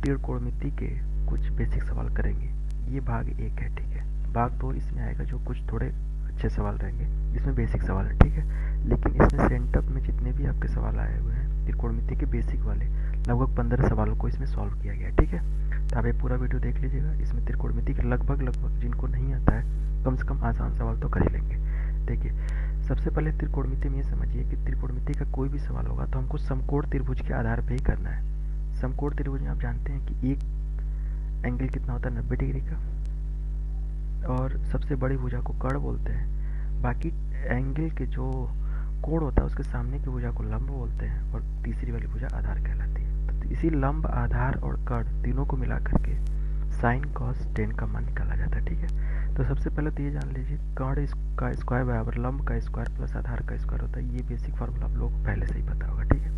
त्रिकोणमिति के कुछ बेसिक सवाल करेंगे। ये भाग 1 है, ठीक है। भाग 2 इसमें आएगा जो कुछ थोड़े अच्छे सवाल रहेंगे, इसमें बेसिक सवाल है, ठीक है। लेकिन इसमें सेंटअप में जितने भी आपके सवाल आए हुए हैं त्रिकोणमिति के बेसिक वाले, लगभग 15 सवालों को इसमें सॉल्व किया गया है, ठीक है। तो आप ये पूरा वीडियो देख लीजिएगा। इसमें त्रिकोणमिति के लगभग जिनको नहीं आता है कम से कम आसान सवाल तो कर ही लेंगे। देखिए, सबसे पहले त्रिकोणमिति में ये समझिए कि त्रिकोणमिति का कोई भी सवाल होगा तो हमको समकोण त्रिभुज के आधार पर ही करना है। समकोण त्रिभुज में आप जानते हैं कि एक एंगल कितना होता है, 90 डिग्री का, और सबसे बड़ी भुजा को कर्ण बोलते हैं। बाकी एंगल के जो कोण होता है उसके सामने की भुजा को लंब बोलते हैं, और तीसरी वाली भुजा आधार कहलाती है। तो इसी लंब, आधार और कर्ण तीनों को मिला करके साइन कॉस टेन का मान निकाला जाता है, ठीक है। तो सबसे पहले तो ये जान लीजिए, कर्ण का स्क्वायर बराबर लंब का स्क्वायर प्लस आधार का स्क्वायर होता है। ये बेसिक फार्मूला आप लोग पहले से ही पता होगा, ठीक है।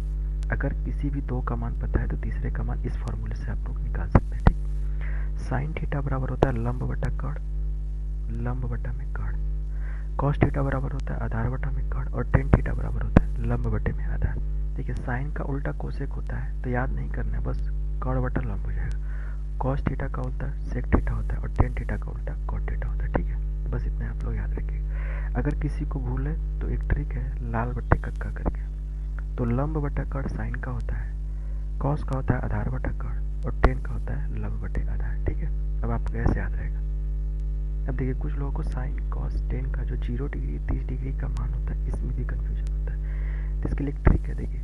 अगर किसी भी दो का मान पता है तो तीसरे का मान इस फार्मूले से आप लोग निकाल सकते हैं, ठीक। साइन थीटा बराबर होता है लंब बटा कर्ण, लंब बटा में कर्ण। कॉस थीटा बराबर होता है आधार बटा में कर्ण, और टेन थीटा बराबर होता है लंब बटे में आधार। देखिए, साइन का उल्टा कोसेक होता है, तो याद नहीं करना है, बस कर्ण बटा लंब हो जाएगा। कॉस थीटा का उल्टा सेक थीटा होता है, और टेन थीटा का उल्टा कॉट थीटा होता है, ठीक है। बस इतना आप लोग याद रखिए। अगर किसी को भूले तो एक ट्रिक है, लाल बट्टे कक्का करके। तो लंब बटा कर्ण साइन का होता है, कॉस का होता है आधार बटा कर्ण, और टेन का होता है लंब बटे आधार, ठीक है। अब आपको कैसे याद रहेगा? अब देखिए, कुछ लोगों को साइन कॉस टेन का जो 0 डिग्री 30 डिग्री का मान होता है, इसमें भी कन्फ्यूजन होता है। तो इसके लिए एक ट्रिक है, देखिए,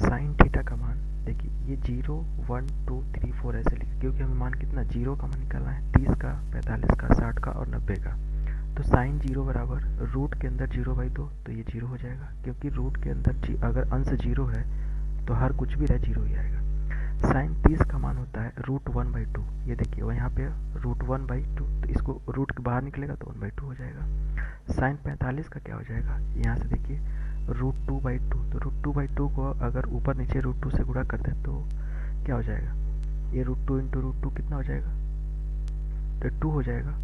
साइन थीटा का मान, देखिए ये 0 1 2 3 4 ऐसे लिखे, क्योंकि हमें मान कितना 0 का मान निकालना है, 30 का, 45 का, 60 का और 90 का। तो साइन 0 बराबर रूट के अंदर 0/2, तो ये 0 हो जाएगा, क्योंकि रूट के अंदर अगर अंश 0 है तो हर कुछ भी रहे 0 ही आएगा। साइन 30 का मान होता है रूट 1/2, ये देखिए वो यहाँ पे रूट 1/2, तो इसको रूट के बाहर निकलेगा तो 1/2 हो जाएगा। साइन 45 का क्या हो जाएगा, यहाँ से देखिए रूट 2/2, तो रूट 2/2 को अगर ऊपर नीचे रूट 2 से गुणा करते हैं तो क्या हो जाएगा, ये रूट 2 इंटू रूट 2 कितना हो जाएगा, तो 2 हो जाएगा,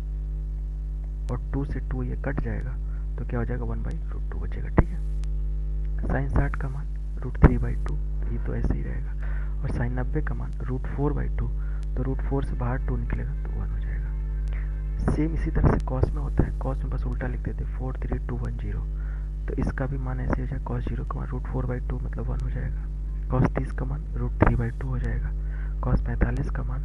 और 2 से 2 ये कट जाएगा, तो क्या हो जाएगा 1/√2 बचेगा, ठीक है। साइन 60 का मान रूट 3/2, तो ये तो ऐसे ही रहेगा। और साइन 90 का मान रूट 4/2, तो रूट 4 से बाहर 2 निकलेगा तो 1 हो जाएगा। सेम इसी तरह से कॉस में होता है, कॉस में बस उल्टा लिख देते 4 3 2 1 0, तो इसका भी मान ऐसे हो जाएगा, कॉस 0 का मान रूट 4/2 मतलब 1 हो जाएगा। कॉस 30 का मान रूट 3/2 हो जाएगा। कॉस 45 का मान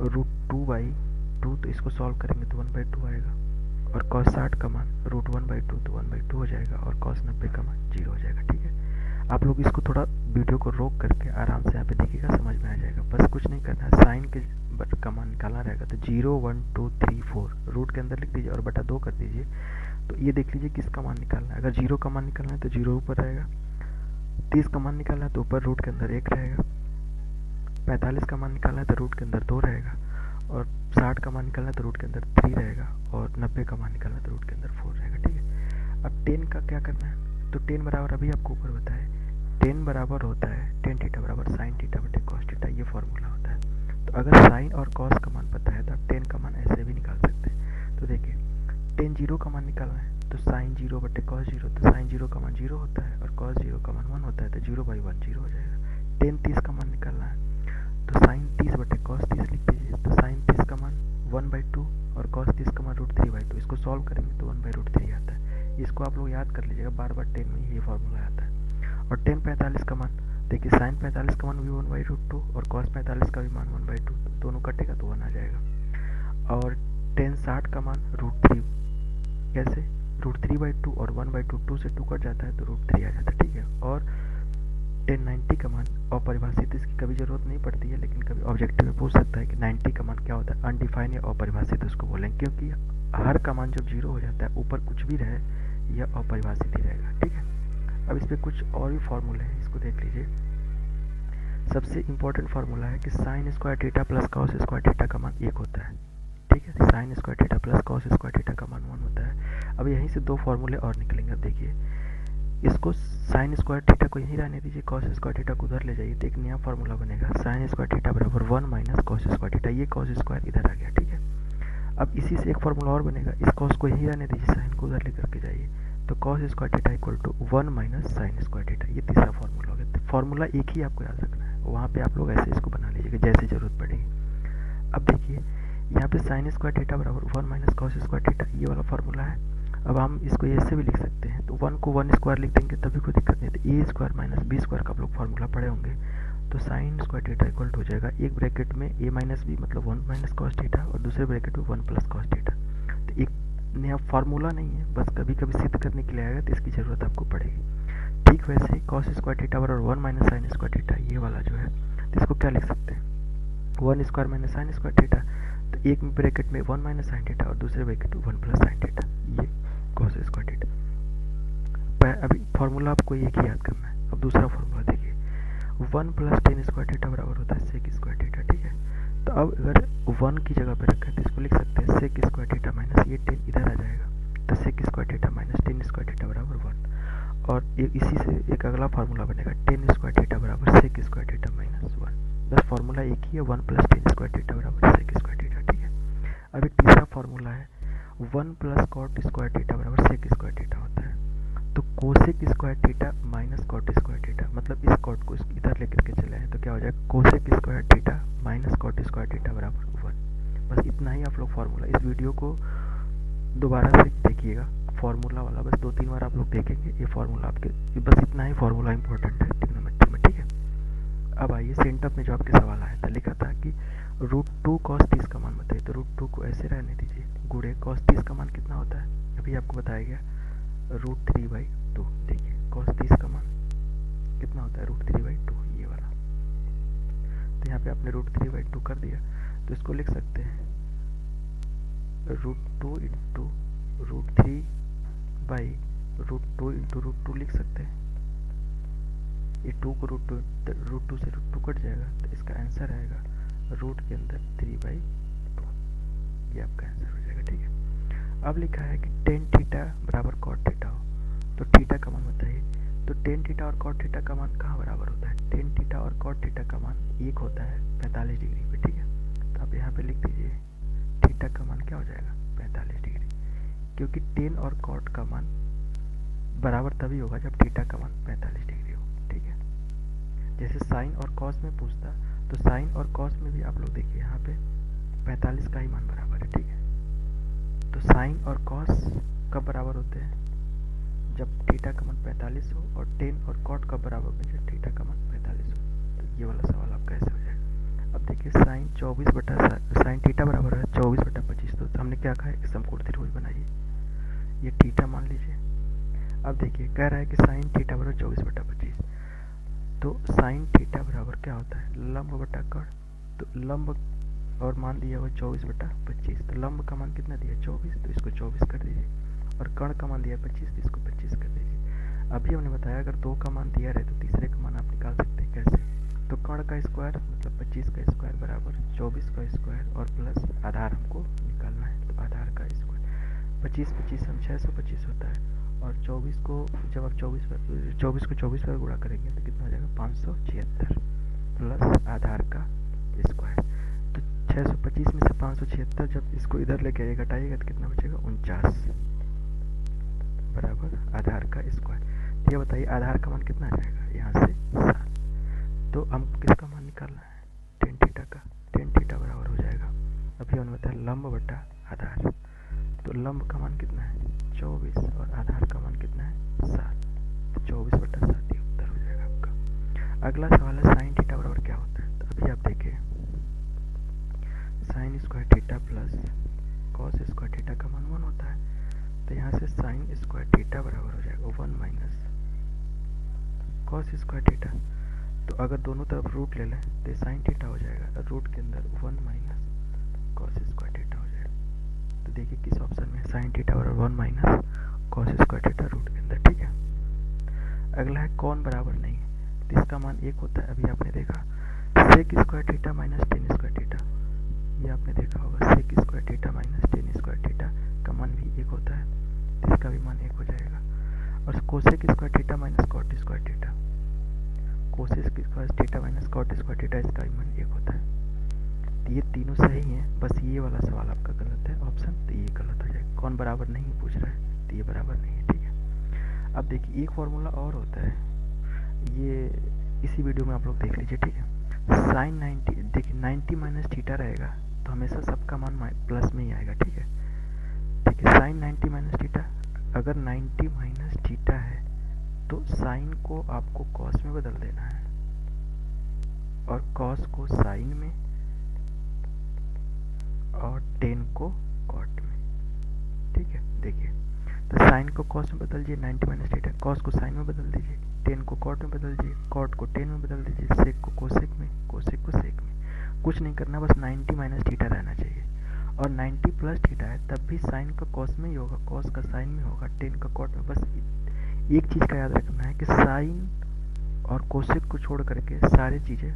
रूट 2/2, तो इसको सॉल्व करेंगे तो 1/2 आएगा। और कॉस 60 का मान रूट 1/2, तो 1/2 हो जाएगा। और कॉस 90 का मान 0 हो जाएगा, ठीक है। आप लोग इसको थोड़ा वीडियो को रोक करके आराम से यहाँ पे देखिएगा, समझ में आ जाएगा। बस कुछ नहीं करना है, साइन के का मान निकालना रहेगा, तो 0 1 2 3 4 रूट के अंदर लिख दीजिए और बटा 2 कर दीजिए। तो ये देख लीजिए किसका मान निकालना है। अगर 0 का मान निकालना है तो 0 ऊपर रहेगा, 30 का मान निकालना है तो ऊपर रूट के अंदर 1 रहेगा, 45 का मान निकालना है तो रूट के अंदर 2 रहेगा, और 60 का मान निकालना है तो रूट के अंदर 3 रहेगा, और 90 का मान निकालना है तो रूट के अंदर 4 रहेगा, ठीक है। अब 10 का क्या करना है, तो 10 बराबर अभी आपको ऊपर बताया, 10 बराबर होता है टेन थीटा बराबर साइन थीटा बटे कॉस थीटा, ये फॉर्मूला होता है। तो अगर साइन और कॉस का मान पता है तो आप 10 का मान ऐसे भी निकाल सकते हैं। तो देखिए, 10 0 का मान निकालना है तो साइन 0 बटे कॉस 0, तो साइन 0 का मान 0 होता है, और कॉस 0 का मान 1 होता है, तो 0/1 0 हो जाएगा। 10 30 का मान निकालना है तो साइन 30 बटे कॉस 30 लिख दीजिए, तो साइन 30 का मान 1/2 और कॉस 30 का मान रूट 3/2, इसको सॉल्व करेंगे तो 1/√3 आता है। इसको आप लोग याद कर लीजिएगा, बार बार 10 में ये फॉर्मूला आता है। और 10 45 का मान, देखिए साइन 45 का मान भी 1/2 और कॉस 45 का भी मान 1/2, दोनों कटेगा तो 1 आ जाएगा। और 10 60 का मान रूट 3, कैसे, रूट 3/2 और 1/2, 2 से 2 कट जाता है तो रूट 3 आ जाता है, ठीक है। और 10 90 का मान अपरिभाषित, इसकी कभी जरूरत नहीं पड़ती है, लेकिन कभी ऑब्जेक्टिव में पूछ सकता है कि 90 का मान क्या होता है, अनडिफाइन या अपरिभाषित उसको बोलेंगे, क्योंकि हर का मान जब 0 हो जाता है ऊपर कुछ भी रहे यह अपरिभाषित ही रहेगा, ठीक है। अब इस पर कुछ और भी फार्मूले हैं, इसको देख लीजिए। सबसे इम्पोर्टेंट फार्मूला है कि sign square theta plus cos square theta का मान 1 होता है, ठीक है। Sign square theta plus cos square theta का मान 1 होता है। अब यहीं से दो फार्मूले और निकलेंगे। अब देखिए, इसको साइन स्क्वायर थीटा को यहीं रहने दीजिए, कॉस स्क्वायर थीटा को उधर ले जाइए, तो एक नया फार्मूला बनेगा, साइन स्क्वायर थीटा बराबर 1 माइनस कॉस स्क्वायर थीटा। ये कॉस स्क्वायर इधर आ गया, ठीक है। अब इसी से एक फार्मूला और बनेगा, इस कॉस को यहीं रहने दीजिए, साइन को उधर लेकर के जाइए, तो cos square theta equal to 1 minus sine square theta, ये तीसरा फार्मूला हो गया। फार्मूला एक ही आपको याद रखना है, वहाँ पे आप लोग ऐसे इसको बना लीजिएगा जैसे ज़रूरत पड़ेगी। अब देखिए यहाँ पे साइन स्क्वायर थीटा बराबर 1 माइनस कॉस स्क्वायर थीटा, ये वाला फार्मूला है। अब हम इसको ऐसे भी लिख सकते हैं, तो 1 को 1 स्क्वायर लिख देंगे तभी कोई दिक्कत नहीं। तो ए स्क्वायर माइनस बी स्क्वायर का आप लोग फार्मूला पढ़े होंगे। तो साइन स्क्वायर थीटा इक्वल हो जाएगा एक ब्रैकेट में ए माइनस बी मतलब 1 माइनस कॉस थीटा और दूसरे ब्रैकेट में 1 प्लस कॉस थीटा। तो एक नया फार्मूला नहीं है, बस कभी कभी सिद्ध करने के लिए आएगा तो इसकी ज़रूरत आपको पड़ेगी। ठीक वैसे ही कॉस स्क्वायर थीटा बराबर 1 माइनस साइन स्क्वायर थीटा, ये वाला जो है तो इसको क्या लिख सकते हैं, 1 square minus sine square theta. तो एक ब्रैकेट में 1 माइनस साइन थीटा और दूसरे ब्रैकेट में 1 प्लस साइन थीटा, ये कॉस स्क्वायर थीटा। अभी फार्मूला आपको एक ही याद करना है। अब दूसरा फार्मूला देखिए, 1 प्लस टेन स्क्वायर थीटा बराबर होता है सेक स्क्वायर थीटा। ठीक है, तो अब अगर 1 की जगह पे रखें तो इसको लिख सकते हैं सेक स्क्वायर थीटा माइनस ये 10 इधर आ जाएगा, तो sec square theta minus tan square theta बराबर 1। और इसी से एक अगला फार्मूला बनेगा, टेन स्क्वायर थीटा बराबर सेक स्क्वायर थीटा माइनस 1। बस फार्मूला एक ही है, 1 प्लस टेन स्क्वायर थीटा बराबर सेक स्क्वायर थीटा। ठीक है, अब एक तीसरा फार्मूला है, 1 प्लस कॉट स्क्वायर थीटा बराबर सेक स्क्वायर थीटा होता है। तो cosec square theta minus cot square theta, मतलब इस कॉट को इधर लेकर के चले हैं तो क्या हो जाएगा, cosec square theta minus cot square theta बराबर 1। बस इतना ही आप लोग फार्मूला, इस वीडियो को दोबारा से देखिएगा, फार्मूला वाला बस 2-3 बार आप लोग देखेंगे, ये फार्मूला आपके, बस इतना ही फार्मूला इंपॉर्टेंट है ट्रिग्नोमेट्री में। ठीक है, अब आइए सेंटअप में जो आपके सवाल आया था, लिखा था कि √2 cos 30 का मान बताइए। तो √2 को ऐसे रहने दीजिए, गुणे cos 30 का मान कितना होता है, अभी आपको बताया गया √3/2। देखिए cos 30 का मान कितना होता है, √3/2, ये वाला। तो यहाँ पे आपने √3/2 कर दिया, तो इसको लिख सकते हैं √2 इंटू √3/√2 इंटू √2 लिख सकते हैं। ये 2 को √2 से √2 कट जाएगा, तो इसका आंसर आएगा रूट के अंदर 3/2, ये आपका आंसर हो जाएगा। ठीक है, अब लिखा है कि टेन थीटा बराबर कॉट थीटा हो, तो थीटा का मान बताइए। तो टेन थीटा और कॉट थीटा का मान कहाँ बराबर होता है, टेन थीटा और कॉट थीटा का मान एक होता है 45 डिग्री पे। ठीक है, तो आप यहाँ पे लिख दीजिए थीटा का मान क्या हो जाएगा, 45 डिग्री, क्योंकि टेन और कॉट का मान बराबर तभी होगा जब थीटा का मान 45 डिग्री हो। ठीक है, जैसे साइन और कॉस में पूछता, तो साइन और कॉस में भी आप लोग देखिए यहाँ पे 45 का ही मान बराबर है। ठीक है, तो साइन और कॉस कब बराबर होते हैं, जब थीटा का मान 45 हो, और टेन और कॉट कब बराबर होते हैं, जब थीटा का मान 45 हो। तो ये वाला सवाल आपका ऐसे हो जाएगा। अब देखिए साइन 24 बटा साइन थीटा बराबर है 24/25, तो हमने क्या कहा है, समकोण त्रिभुज बनाइए, ये थीटा मान लीजिए। अब देखिए कह रहा है कि साइन थीटा बराबर 24/25, तो साइन थीटा बराबर क्या होता है, लंब बटा कर्ण। तो लंब और मान दिया हुआ 24/25, तो लंब का मान कितना दिया 24, तो इसको 24 कर दीजिए, और कर्ण का मान दिया 25, तो इसको 25 कर दीजिए। अभी हमने बताया अगर 2 का मान दिया रहे तो तीसरे का मान आप निकाल सकते हैं। कैसे, तो कर्ण का स्क्वायर मतलब 25 का स्क्वायर बराबर 24 का स्क्वायर और प्लस आधार हमको निकालना है, तो आधार का स्क्वायर 25 हम 625 होता है, और 24 को जब आप 24 को 24 पर गुणा करेंगे तो कितना हो जाएगा 576 प्लस आधार का स्क्वायर। तो 625 में से 576 जब इसको इधर लेके आइए घटाइएगा तो कितना बचेगा 49 बराबर आधार का स्क्वायर। ये बताइए आधार का मान कितना आ जाएगा, यहाँ से 7। तो हमको किसका मान निकालना है, टेन थीटा का। टेन थीटा बराबर हो जाएगा, अभी हमने बताया लंब बटा आधार, तो लंब का मान कितना है 24 और आधार का मान कितना है 7, तो 24/7 ये उत्तर हो जाएगा आपका। अगला सवाल है साइन थीटा बराबर क्या होता है। तो अभी आप देखिए sign square theta plus cos square theta का मान 1 होता है, तो यहाँ से साइन स्क्वायर थीटा बराबर हो जाएगा 1 माइनस कॉस स्क्वायर थीटा। तो अगर दोनों तरफ रूट ले लें तो साइन थीटा हो जाएगा, रूट के अंदर 1 माइनस कॉस स्क्वायर थीटा हो जाएगा। तो देखिए किस ऑप्शन में, साइन थीटा बराबर 1 minus cos square theta root के अंदर। ठीक है, अगला है कौन बराबर नहीं है, तो इसका मान 1 होता है। अभी आपने देखा sec square theta minus tan square theta, ये आपने देखा होगा, sec square theta minus tan square theta का मान भी 1 होता है, तो इसका भी मान 1 हो जाएगा। और cosec square theta minus cot square theta, cosec square theta minus cot square theta, इसका भी मान 1 होता है। तो ये तीनों सही हैं, बस ये वाला सवाल आपका गलत है ऑप्शन, तो ये गलत हो जाएगा। कौन बराबर नहीं पूछ रहा है, तो ये बराबर नहीं है। ठीक है, अब देखिए एक फॉर्मूला और होता है, ये इसी वीडियो में आप लोग देख लीजिए। ठीक है, साइन 90, देखिए 90 माइनस थीटा रहेगा तो हमेशा सबका मान प्लस में ही आएगा, ठीक है। देखिए साइन 90 माइनस थीटा, अगर 90 माइनस थीटा है तो साइन को आपको कॉस में बदल देना है और कॉस को साइन में और टेन को कॉट में, ठीक है। देखिए तो साइन को कॉस में बदल दीजिए 90 माइनस थीटा, कॉस को साइन में बदल दीजिए, टेन को कॉट में बदल दीजिए, कॉट को टेन में बदल दीजिए, सेक को कोसेक में, कोसेक को सेक में। कुछ नहीं करना, बस 90 माइनस थीटा रहना चाहिए। और 90 प्लस थीटा है तब भी साइन का कॉस में ही होगा, कॉस का साइन में होगा, टेन का कॉट में। बस एक चीज़ का याद रखना है कि साइन और कोसेक को छोड़ करके सारी चीज़ें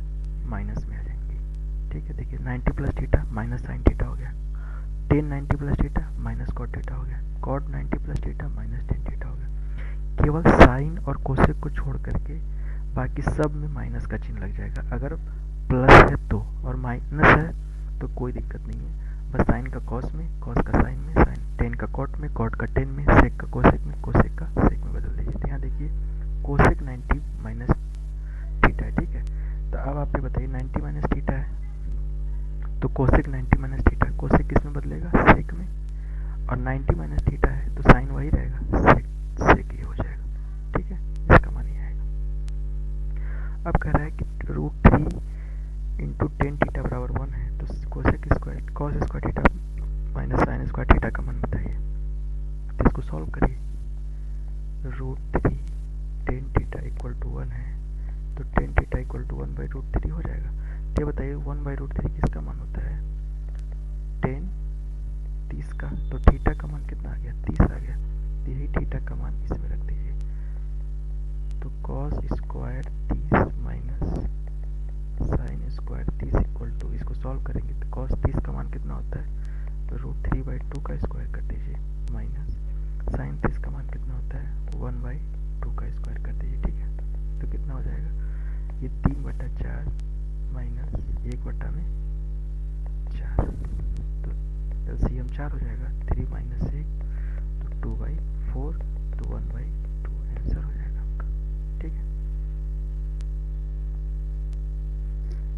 माइनस में आ जाएंगी, ठीक है। देखिए 90 plus theta minus sine theta हो गया, tan 90 plus theta minus cot theta हो गया, cot 90 plus theta minus tan theta हो गया। केवल साइन और कोसेक को छोड़ करके बाकी सब में माइनस का चिन्ह लग जाएगा। अगर प्लस है तो और माइनस है तो कोई दिक्कत नहीं है, बस साइन का कॉस में, कॉस का साइन में, साइन टेन का कॉट में, कॉट का टेन में, सेक का कोसेक में, कोसेक का सेक में बदल दीजिए। तो यहाँ देखिए कोसेक 90 माइनस थीटा है, ठीक है। तो अब आप ये बताइए 90 माइनस थीटा है तो कोसेक 90 माइनस थीटा, कोसेक किस में बदलेगा, सेक में। और 90 माइनस थीटा है तो साइन वही रहेगा, सेक सेक ही हो जाएगा, ठीक है। इसका मान ही आएगा। अब कह रहा है कि √3 इंटू टेन थीटा बराबर 1 है तो cosec square cos square theta minus sine square theta का मान बताइए। तो इसको सॉल्व करिए। √3 टेन थीटा इक्वल टू 1 है तो टेन थीटा इक्वल टू 1/√3 हो जाएगा। तो ये बताइए 1/√3 किसका मान होता है, टेन 30 का। तो थीटा का मान कितना आ गया, 30 आ गया। तो यही थीटा का मान इसमें रख दीजिए। तो cos square 30 minus sine square 30 equal to, इसको सॉल्व करेंगे तो कॉस 30 का मान कितना होता है, तो √3/2 का स्क्वायर कर दीजिए, माइनस साइन 30 का मान कितना होता है 1/2 का स्क्वायर कर दीजिए, ठीक है। तो कितना हो जाएगा, ये 3/4 माइनस 1/4, तो एलसीएम 4 हो जाएगा, 3 माइनस 1 तो 2/4 तो 1/2 आंसर हो जाएगा आपका, ठीक है।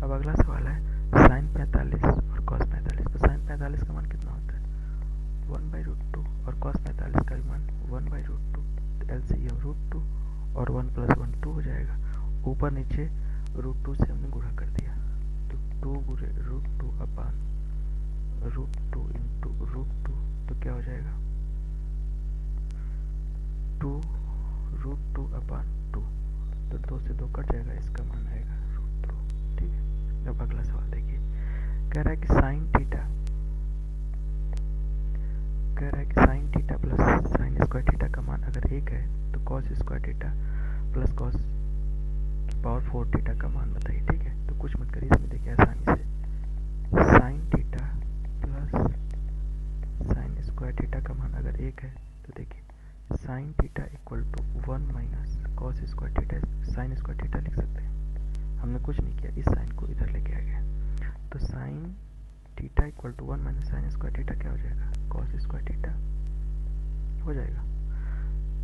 अब अगला सवाल है साइन 45 और कॉस 45। तो साइन 45 का मान कितना होता है 1/√2 और कॉस 45 का भी मान 1/√2। तो एलसीएम √2 और 1 + 1 2 हो जाएगा। ऊपर नीचे √2 से हमने गुणा कर दिया तो 2 × √2 अपान √2 इंटू √2 तो क्या हो जाएगा 2 √2 अपान 2, तो 2 से 2 कट जाएगा, इसका मान आएगा √2, ठीक है। अब अगला सवाल देखिए, कह रहा है कि sign theta plus sine square theta का मान अगर 1 है तो cos square theta plus cos की पावर 4 थीटा का मान बताइए, ठीक है। तो कुछ मत करिए, इसमें देखिए आसानी से sine theta plus sine square theta का मान अगर 1 है तो देखिए sine theta equal to 1 minus cos square theta, sine square theta लिख सकते हैं। हमने कुछ नहीं किया, इस साइन को इधर लेके आ गया। तो sine theta equal to 1 minus sine square theta क्या हो जाएगा, कॉस स्क्वायर थीटा हो जाएगा।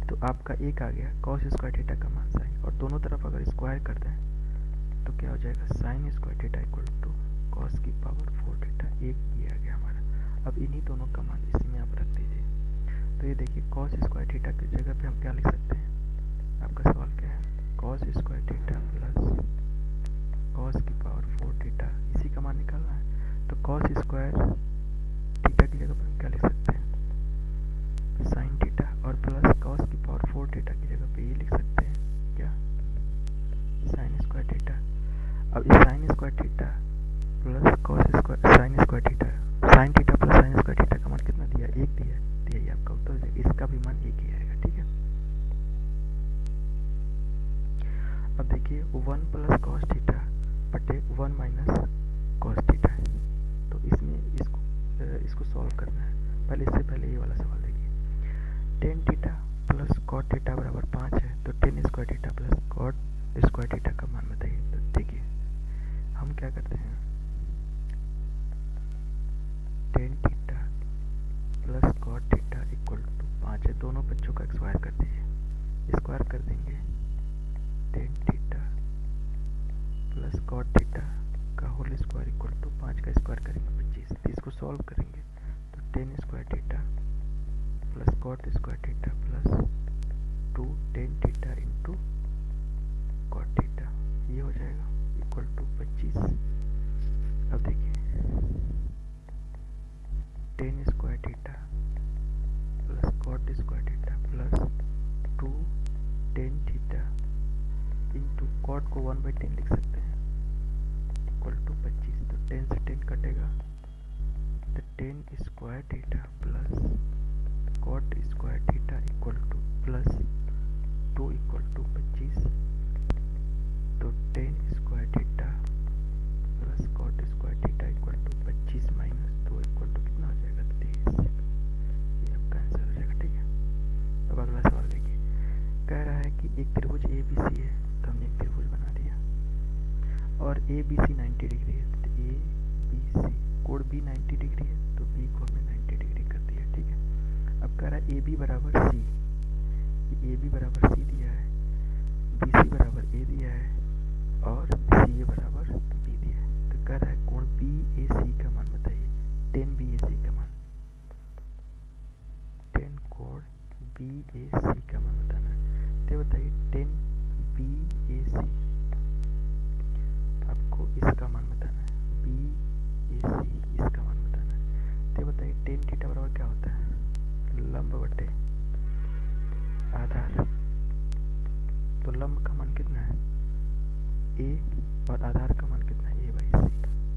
तो आपका एक आ गया कॉस स्क्वायर थीटा का मान साइन, और दोनों तरफ अगर स्क्वायर कर दें तो क्या हो जाएगा sine square theta equal to cos की पावर 4 थीटा, एक ये आ गया हमारा। अब इन्हीं दोनों का मान इसी में आप रख दीजिए। तो ये देखिए कॉस स्क्वायर थीटा की जगह पे हम क्या लिख सकते हैं, आपका सवाल क्या है, cos square theta plus cos की पावर 4 थीटा, इसी का मान निकालना है। तो कॉस स्क्वायर थीटा की जगह पर हम क्या लिख सकते हैं साइन थीटा, और प्लस कॉस की पावर 4 थीटा की जगह पे ये लिख सकते हैं क्या साइन स्क्वायर थीटा। अब इस sign square theta plus cos square sine square theta, sign theta plus sine square theta का मान कितना दिया, 1 दिया है, तो यही आपका उत्तर हो जाएगा, इसका भी मान 1 ही आएगा, ठीक है। अब देखिए 1 प्लस कॉस थीटा बटे 1 माइनस कॉस थीटा है, तो इसमें इसको सॉल्व करना है। पहले इससे पहले ये वाला सवाल देखिए, tan theta plus cot theta बराबर 5 है तो tan square theta plus cot square theta का मान बताइए। तो देखिए हम क्या करते हैं, सॉल्व करेंगे तो tan square theta plus cot square theta plus 2 tan theta into cot theta, ये हो जाएगा इक्वल टू 25। अब देखिए tan square theta plus cot square theta plus 2 tan theta into cot को 1/10 लिख सकते हैं इक्वल टू 25। तो 10 से 10 कटेगा तो tan square theta plus cot square theta equal to plus 2 equal to 25। तो tan square theta plus cot square theta equal to 25 minus 2 equal to कितना हो जाएगा 23। ये आपका आंसर हो जाएगा। ठीक है, अब अगला सवाल देखिए, कह रहा है कि एक त्रिभुज ए बी सी है, तो हमने एक त्रिभुज बना दिया और ए बी सी 90 डिग्री है, तो ए बी सी कोण बी 90 डिग्री है तो बी को हमने 90 डिग्री कर दिया। ठीक है, अब कह रहा है ए बी बराबर सी, ए बी बराबर सी दिया है, बी सी बराबर ए दिया है और सी ए बराबर बी दिया है। तो कह रहा है कोण बी ए सी का मान बताइए, टेन बी ए सी का मान, टेन कोण बी ए सी का मान बताना है। तो बताइए टेन बी ए सी, आपको इसका मान बताना है, बी ए सी इसका मान बताना है। तो बताइए टेन थीटा बराबर क्या होता है, लंब बटे आधार। तो लंब का मान कितना है ए और आधार का मान कितना है a/c,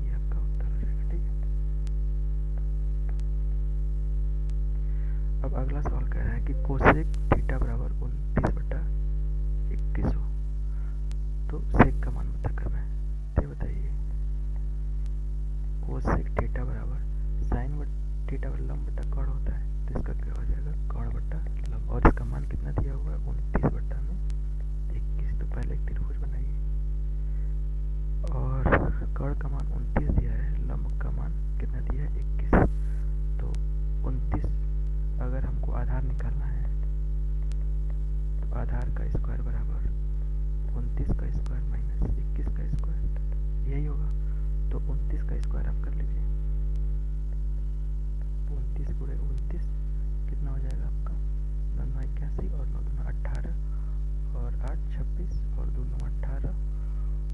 ये आपका उत्तर हो जाएगा। ठीक है, अब अगला सवाल कह रहा है कि कोसेक थीटा बराबर 29/21 हो, तो सेक का मान पता करना है। तो बताइए कोसेक थीटा बराबर साइन थीटा बराबर लंब बटा कर्ण होता है, तो इसका क्या हो जाएगा कर्ण बटा लंब, और इसका मान कितना दिया हुआ है 29/21। तो पहले एक त्रिभुज बनाइए और कर्ण का मान 29 दिया है, लंब का मान कितना दिया है 21। तो 29 अगर हमको आधार निकालना है तो आधार का स्क्वायर बराबर 29 का स्क्वायर माइनस 21 का स्क्वायर, यही होगा। तो 29 का स्क्वायर आप कर लीजिए, 29 गुणे 29 कितना हो जाएगा आपका 9 81 और 9 दूना 18 और 8 26 और 2 9 18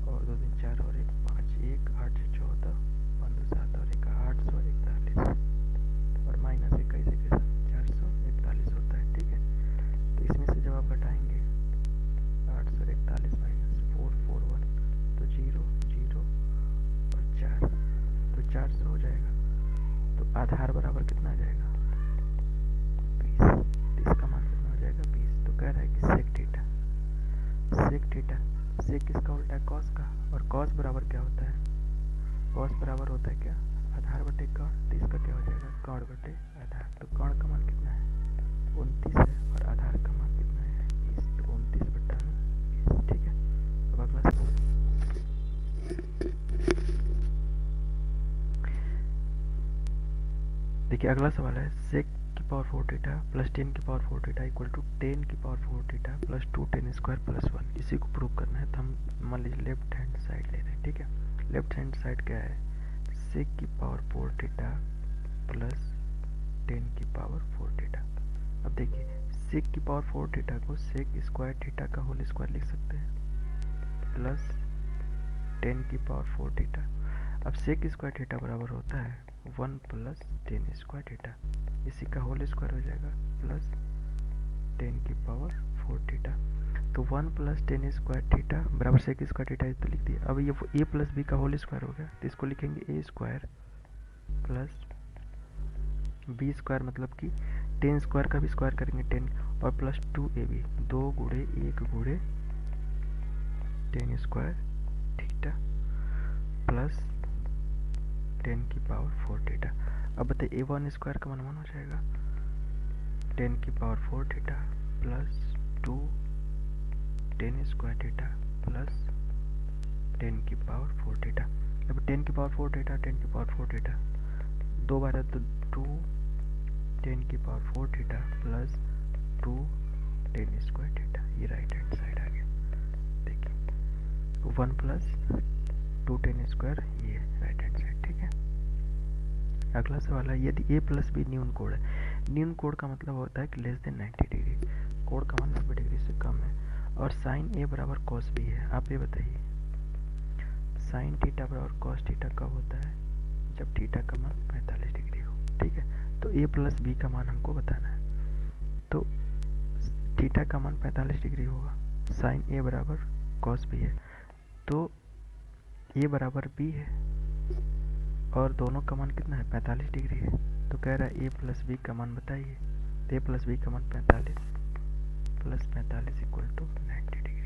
और 2 3 4 और 1 5 1 8 14 5 2 7 और 1 841 और माइनस 21 441 होता है। ठीक है, तो इसमें से जब आप घटाएंगे 841 माइनस 441 तो 0 0 और 4, तो 400 हो जाएगा। तो आधार बराबर कितना आ जाएगा 20, तो इसका मान कितना हो जाएगा 20। तो कह रहा है कि सेक थीटा, सेक थीटा, सेक किसका उल्टा है कॉस का, और कॉस बराबर क्या होता है, कॉस बराबर होता है क्या आधार बटे कर्ण, तो इसका क्या हो जाएगा कर्ण बटे आधार। तो कर्ण का मान कितना है 29 है और आधार का मान कितना है 20, तो 29/20। ठीक है, अब अगला सवाल देखिए, अगला सवाल है सेक की पावर 4 थीटा प्लस 10 की पावर 4 थीटा इक्वल टू 10 की power 4 theta plus 2 10 square plus 1। इसी को प्रूव करना है, तो हम मान लीजिए लेफ्ट हैंड साइड ले रहे हैं। ठीक है, लेफ्ट हैंड साइड क्या है सेक की पावर 4 थीटा प्लस 10 की पावर 4 थीटा। अब देखिए सेक की पावर 4 थीटा को सेक स्क्वायर थीटा का होल स्क्वायर लिख सकते हैं प्लस 10 की पावर 4 थीटा। अब सेक स्क्वायर थीटा बराबर होता है 1 प्लस 10 स्क्वायर थीटा, इसी का होल स्क्वायर हो जाएगा प्लस 10 की पावर 4 थीटा। तो 1 प्लस 10 स्क्वायर थीटा बराबर सेक स्क्वायर थीटा तो लिख दिया। अब ये a प्लस बी का होल स्क्वायर हो गया, तो इसको लिखेंगे a square plus B square, मतलब कि 10 स्क्वायर का भी स्क्वायर करेंगे 10 और प्लस 2ab, 2 गुणे 1 गुणे 10 स्क्वायर थीटा प्लस 10 की पावर 4 थीटा। अब बताइए a1 स्क्वायर का मान हो जाएगा 10 की power 4 theta plus 2 10 square theta plus 10 की पावर 4 थीटा। अब 10 की पावर 4 थीटा 10 की पावर 4 थीटा दो बार है तो 2 10 की power 4 theta plus 2 10 square theta, ये राइट हैंड साइड आ गया। देखिए 1 प्लस 2 10 स्क्वायर, ये राइट हैंड साइड। ठीक है, अगला सवाल है, यदि a प्लस बी न्यून कोण है। न्यून कोण का मतलब होता है कि लेस देन 90 डिग्री, कोण का मान 90 डिग्री से कम है, और साइन a बराबर कॉस b है। आप ये बताइए साइन थीटा बराबर कॉस थीटा कब होता है, जब थीटा का मान 45 डिग्री हो। ठीक है, तो a प्लस बी का मान हमको बताना है। तो थीटा का मान 45 डिग्री होगा, साइन a बराबर कॉस b है, तो a बराबर b है और दोनों का मान कितना है 45 डिग्री है। तो कह रहा है a प्लस बी का मान बताइए। a प्लस बी का मान 45 प्लस 45 इक्वल टू 90 डिग्री।